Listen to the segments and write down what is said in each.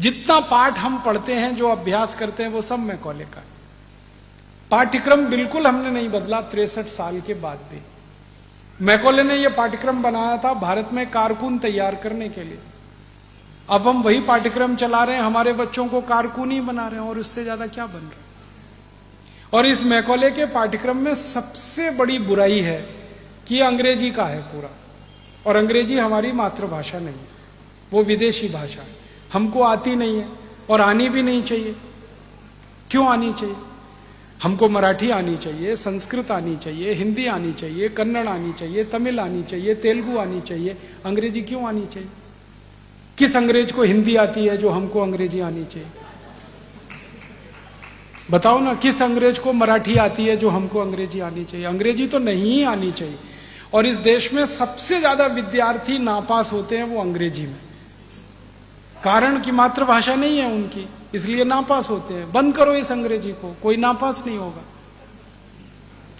जितना पाठ हम पढ़ते हैं, जो अभ्यास करते हैं, वो सब मैकॉले का है। पाठ्यक्रम बिल्कुल हमने नहीं बदला 63 साल के बाद भी। मैकॉले ने यह पाठ्यक्रम बनाया था भारत में कारकुन तैयार करने के लिए। अब हम वही पाठ्यक्रम चला रहे हैं, हमारे बच्चों को कारकुन ही बना रहे हैं, और उससे ज्यादा क्या बन रहा है। और इस मैकॉले के पाठ्यक्रम में सबसे बड़ी बुराई है कि यह अंग्रेजी का है पूरा, और अंग्रेजी हमारी मातृभाषा नहीं है, वो विदेशी भाषा है, हमको आती नहीं है और आनी भी नहीं चाहिए। क्यों आनी चाहिए? हमको मराठी आनी चाहिए, संस्कृत आनी चाहिए, हिंदी आनी चाहिए, कन्नड़ आनी चाहिए, तमिल आनी चाहिए, तेलुगु आनी चाहिए। अंग्रेजी क्यों आनी चाहिए? किस अंग्रेज को हिंदी आती है जो हमको अंग्रेजी आनी चाहिए? बताओ ना, किस अंग्रेज को मराठी आती है जो हमको अंग्रेजी आनी चाहिए? अंग्रेजी तो नहीं आनी चाहिए। और इस देश में सबसे ज्यादा विद्यार्थी नापास होते हैं वो अंग्रेजी में। कारण कि मातृभाषा नहीं है उनकी, इसलिए नापास होते हैं। बंद करो इस अंग्रेजी को, कोई नापास नहीं होगा,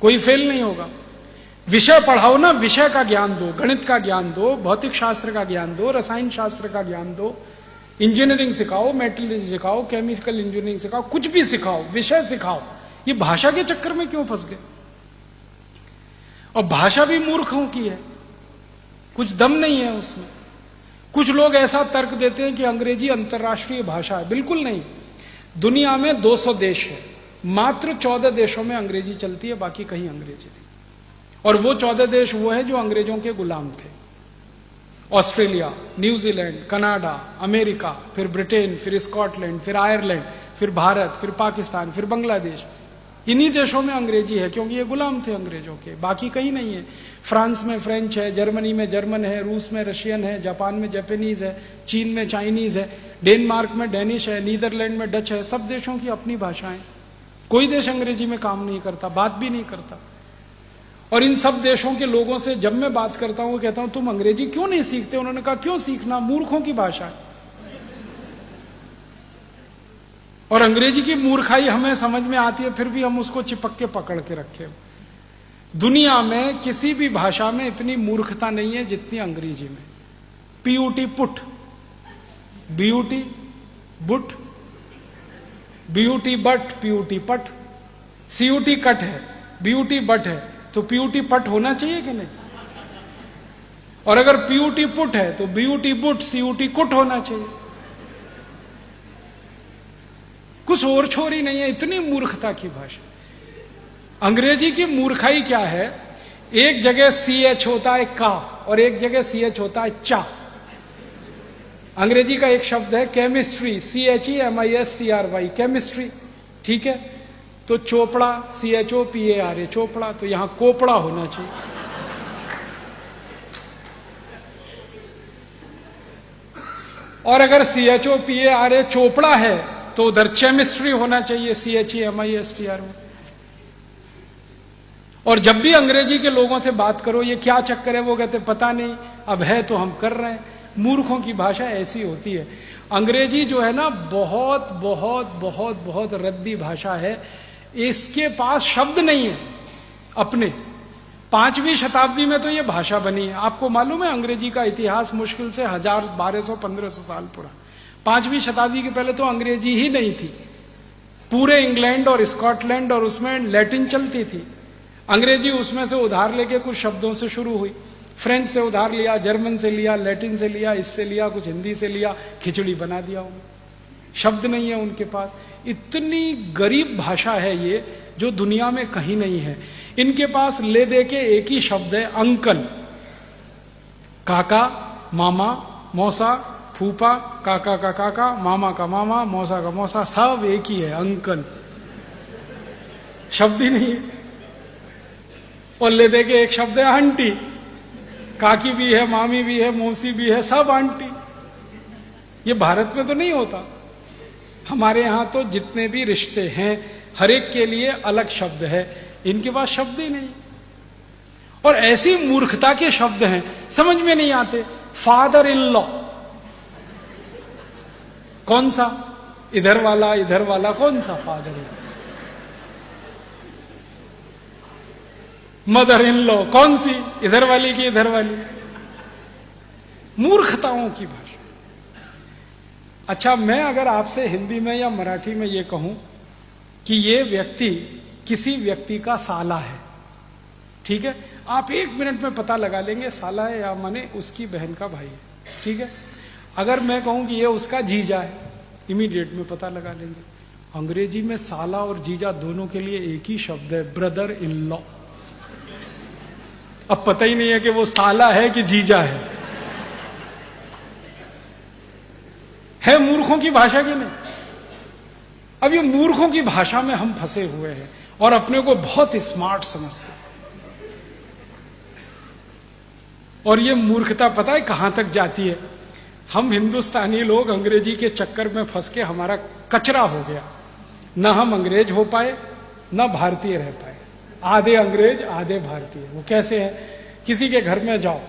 कोई फेल नहीं होगा। विषय पढ़ाओ ना, विषय का ज्ञान दो, गणित का ज्ञान दो, भौतिक शास्त्र का ज्ञान दो, रसायन शास्त्र का ज्ञान दो, इंजीनियरिंग सिखाओ, मेटलर्जी सिखाओ, केमिकल इंजीनियरिंग सिखाओ, कुछ भी सिखाओ, विषय सिखाओ। ये भाषा के चक्कर में क्यों फंस गए? और भाषा भी मूर्खों की है, कुछ दम नहीं है उसमें। कुछ लोग ऐसा तर्क देते हैं कि अंग्रेजी अंतर्राष्ट्रीय भाषा है। बिल्कुल नहीं। दुनिया में 200 देश है, मात्र 14 देशों में अंग्रेजी चलती है, बाकी कहीं अंग्रेजी नहीं। और वो 14 देश वो है जो अंग्रेजों के गुलाम थे। ऑस्ट्रेलिया, न्यूजीलैंड, कनाडा, अमेरिका, फिर ब्रिटेन, फिर स्कॉटलैंड, फिर आयरलैंड, फिर भारत, फिर पाकिस्तान, फिर बांग्लादेश। इन्हीं देशों में अंग्रेजी है क्योंकि ये गुलाम थे अंग्रेजों के, बाकी कहीं नहीं है। फ्रांस में फ्रेंच है, जर्मनी में जर्मन है, रूस में रशियन है, जापान में जापानीज है, चीन में चाइनीज है, डेनमार्क में डेनिश है, नीदरलैंड में डच है। सब देशों की अपनी भाषाएं। कोई देश अंग्रेजी में काम नहीं करता, बात भी नहीं करता। और इन सब देशों के लोगों से जब मैं बात करता हूं, कहता हूं तुम अंग्रेजी क्यों नहीं सीखते? उन्होंने कहा क्यों सीखना, मूर्खों की भाषा है। और अंग्रेजी की मूर्खाई हमें समझ में आती है, फिर भी हम उसको चिपक के पकड़ के रखे। दुनिया में किसी भी भाषा में इतनी मूर्खता नहीं है जितनी अंग्रेजी में। PUT put, BUT boot, BUT but, PUT पट, सीयूटी कट है, बीयूटी बट है, तो पीयूटी पट होना चाहिए कि नहीं? और अगर पीयूटी पुट है तो बीयूटी बुट, सीयूटी कुट होना चाहिए। कुछ और छोरी नहीं है, इतनी मूर्खता की भाषा। अंग्रेजी की मूर्खाई क्या है? एक जगह CH होता है का, और एक जगह CH होता है चा। अंग्रेजी का एक शब्द है केमिस्ट्री, CHEMISTRY, केमिस्ट्री, ठीक है? तो चोपड़ा, CHOPARA, चोपड़ा, तो यहां कोपड़ा होना चाहिए। और अगर CHOPARA चोपड़ा है तो उधर केमिस्ट्री होना चाहिए, CHEMISTRY। और जब भी अंग्रेजी के लोगों से बात करो ये क्या चक्कर है, वो कहते पता नहीं, अब है तो हम कर रहे हैं। मूर्खों की भाषा ऐसी होती है। अंग्रेजी जो है ना, बहुत बहुत बहुत बहुत रद्दी भाषा है। इसके पास शब्द नहीं है अपने। 5वीं शताब्दी में तो ये भाषा बनी है। आपको मालूम है अंग्रेजी का इतिहास मुश्किल से 1000, 1200, 1500 साल पुराना। 5वीं शताब्दी के पहले तो अंग्रेजी ही नहीं थी। पूरे इंग्लैंड और स्कॉटलैंड और उसमें लैटिन चलती थी। अंग्रेजी उसमें से उधार लेके कुछ शब्दों से शुरू हुई। फ्रेंच से उधार लिया, जर्मन से लिया, लैटिन से लिया, इससे लिया, कुछ हिंदी से लिया, खिचड़ी बना दिया उन्होंने। शब्द नहीं है उनके पास। इतनी गरीब भाषा है ये, जो दुनिया में कहीं नहीं है। इनके पास ले दे के एक ही शब्द है, अंकल। काका, मामा, मौसा, फूफा, काका का काका, मामा का मामा, मौसा का मौसा, सब एक ही है, अंकल। शब्द ही नहीं है। और ले दे के एक शब्द है आंटी। काकी भी है, मामी भी है, मौसी भी है, सब आंटी। ये भारत में तो नहीं होता। हमारे यहां तो जितने भी रिश्ते हैं, हर एक के लिए अलग शब्द है। इनके पास शब्द ही नहीं। और ऐसी मूर्खता के शब्द हैं, समझ में नहीं आते। फादर इन लॉ, कौन सा? इधर वाला कौन सा father in? Mother in law कौन सी? इधर वाली की इधर वाली? मूर्खताओं की भाषा। अच्छा, मैं अगर आपसे हिंदी में या मराठी में ये कहूं कि ये व्यक्ति किसी व्यक्ति का साला है, ठीक है, आप 1 मिनट में पता लगा लेंगे साला है या माने उसकी बहन का भाई है, ठीक है। अगर मैं कहूं कि ये उसका जीजा है, इमीडिएट में पता लगा लेंगे। अंग्रेजी में साला और जीजा दोनों के लिए एक ही शब्द है, ब्रदर इन लॉ। अब पता ही नहीं है कि वो साला है कि जीजा है मूर्खों की भाषा की नहीं। अब ये मूर्खों की भाषा में हम फंसे हुए हैं और अपने को बहुत स्मार्ट समझते हैं। और ये मूर्खता पता है कहां तक जाती है? हम हिंदुस्तानी लोग अंग्रेजी के चक्कर में फंस के हमारा कचरा हो गया। ना हम अंग्रेज हो पाए, ना भारतीय रह पाए। आधे अंग्रेज आधे भारतीय। वो कैसे है? किसी के घर में जाओ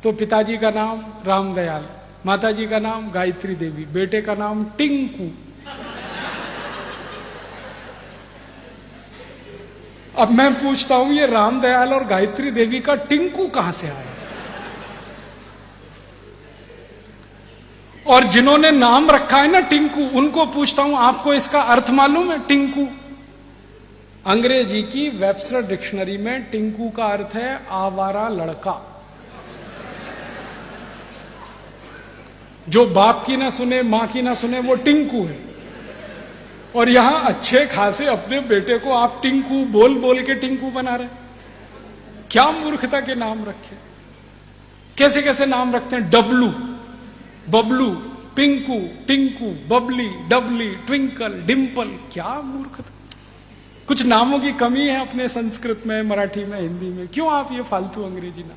तो पिताजी का नाम रामदयाल, माताजी का नाम गायत्री देवी, बेटे का नाम टिंकू। अब मैं पूछता हूं ये रामदयाल और गायत्री देवी का टिंकू कहां से आया? और जिन्होंने नाम रखा है ना टिंकू, उनको पूछता हूं आपको इसका अर्थ मालूम है? टिंकू अंग्रेजी की वेबस्टर डिक्शनरी में टिंकू का अर्थ है आवारा लड़का, जो बाप की ना सुने मां की ना सुने, वो टिंकू है। और यहां अच्छे खासे अपने बेटे को आप टिंकू बोल बोल के टिंकू बना रहे। क्या मूर्खता के नाम रखे, कैसे कैसे नाम रखते हैं। Dablu, Bablu, Pinku, Tinku, Babli, Dabli, Twinkle, Dimple. क्या मूर्खता। कुछ नामों की कमी है अपने संस्कृत में, मराठी में, हिंदी में। क्यों आप ये फालतू अंग्रेजी नाम?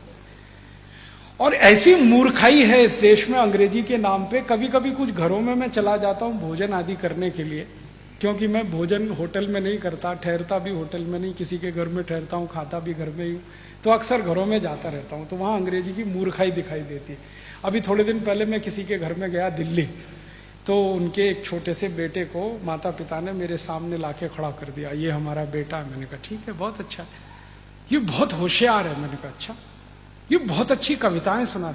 और ऐसी मूर्खाई है इस देश में अंग्रेजी के नाम पे। कभी कभी कुछ घरों में मैं चला जाता हूं भोजन आदि करने के लिए, क्योंकि मैं भोजन होटल में नहीं करता, ठहरता भी होटल में नहीं, किसी के घर में ठहरता हूं, खाता भी घर में ही हूं, तो अक्सर घरों में जाता रहता हूं, तो वहां अंग्रेजी की मूर्खाई दिखाई देती है। अभी थोड़े दिन पहले मैं किसी के घर में गया दिल्ली, तो उनके एक छोटे से बेटे को माता पिता ने मेरे सामने लाके खड़ा कर दिया, ये हमारा बेटा है। मैंने कहा ठीक है, बहुत अच्छा, ये बहुत होशियार है। मैंने कहा अच्छा, ये बहुत अच्छी कविताएं सुनाता